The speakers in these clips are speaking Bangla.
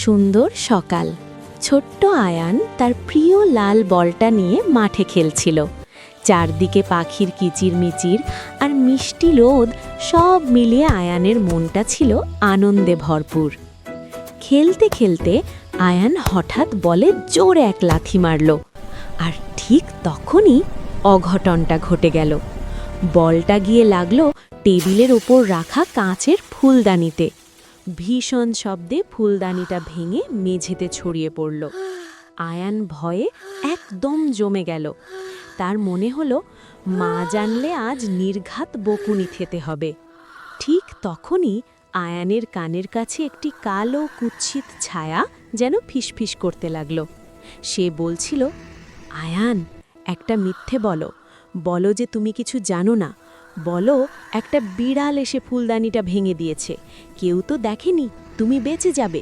সুন্দর সকাল। ছোট্ট আয়ান তার প্রিয় লাল বলটা নিয়ে মাঠে খেলছিল। চারদিকে পাখির কিচিরমিচির আর মিষ্টি রোদ সব মিলিয়ে আয়ানের মনটা ছিল আনন্দে ভরপুর। খেলতে খেলতে আয়ান হঠাৎ বলে জোরে এক লাথি মারল, আর ঠিক তখনই অঘটনটা ঘটে গেল। বলটা গিয়ে লাগলো টেবিলের ওপর রাখা কাঁচের ফুলদানিতে। ভীষণ শব্দে ফুলদানিটা ভেঙে মেঝেতে ছড়িয়ে পড়ল। আয়ান ভয়ে একদম জমে গেল। তার মনে হলো মা জানলে আজ নির্ঘাত বকুনি খেতে হবে। ঠিক তখনই আয়ানের কানের কাছে একটি কালো কুৎসিত ছায়া যেন ফিসফিস করতে লাগল। সে বলছিল, আয়ান, একটা মিথ্যে বলো, বলো যে তুমি কিছু জানো না। বলো একটা বিড়াল এসে ফুলদানিটা ভেঙে দিয়েছে, কেউ তো দেখেনি, তুমি বেঁচে যাবে।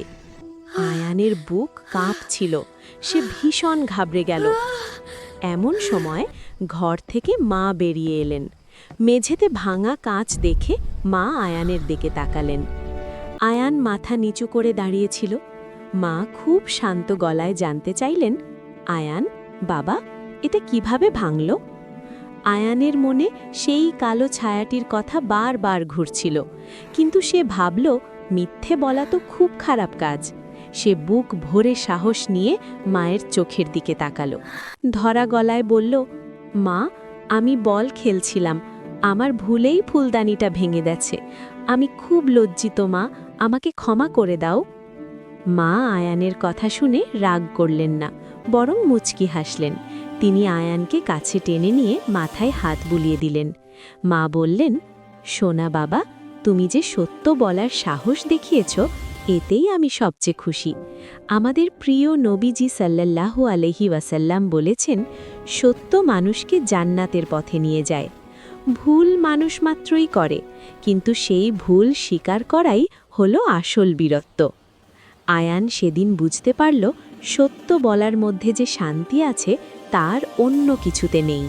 আয়ানের বুক কাঁপছিল, সে ভীষণ ঘাবড়ে গেল। এমন সময় ঘর থেকে মা বেরিয়ে এলেন। মেঝেতে ভাঙা কাঁচ দেখে মা আয়ানের দিকে তাকালেন। আয়ান মাথা নিচু করে দাঁড়িয়েছিল। মা খুব শান্ত গলায় জানতে চাইলেন, আয়ান বাবা, এটা কিভাবে ভাঙল? আয়ানের মনে সেই কালো ছায়াটির কথা বারবার ঘুরছিল, কিন্তু সে ভাবল মিথ্যে বলা তো খুব খারাপ কাজ। সে বুক ভরে সাহস নিয়ে মায়ের চোখের দিকে তাকালো। ধরা গলায় বলল, মা, আমি বল খেলছিলাম, আমার ভুলেই ফুলদানিটা ভেঙে গেছে। আমি খুব লজ্জিত মা, আমাকে ক্ষমা করে দাও। মা আয়ানের কথা শুনে রাগ করলেন না, বরং মুচকি হাসলেন। তিনি আয়ানকে কাছে টেনে নিয়ে মাথায় হাত বুলিয়ে দিলেন। মা বললেন, সোনা বাবা, তুমি যে সত্য বলার সাহস দেখিয়েছ, এতেই আমি সবচেয়ে খুশি। আমাদের প্রিয় নবীজি সাল্লাল্লাহু আলাইহি ওয়াসাল্লাম বলেছেন, সত্য মানুষকে জান্নাতের পথে নিয়ে যায়। ভুল মানুষ মাত্রই করে, কিন্তু সেই ভুল স্বীকার করাই হলো আসল বীরত্ব। আয়ান সেদিন বুঝতে পারল, সত্য বলার মধ্যে যে শান্তি আছে তার অন্য কিছুতে নেই।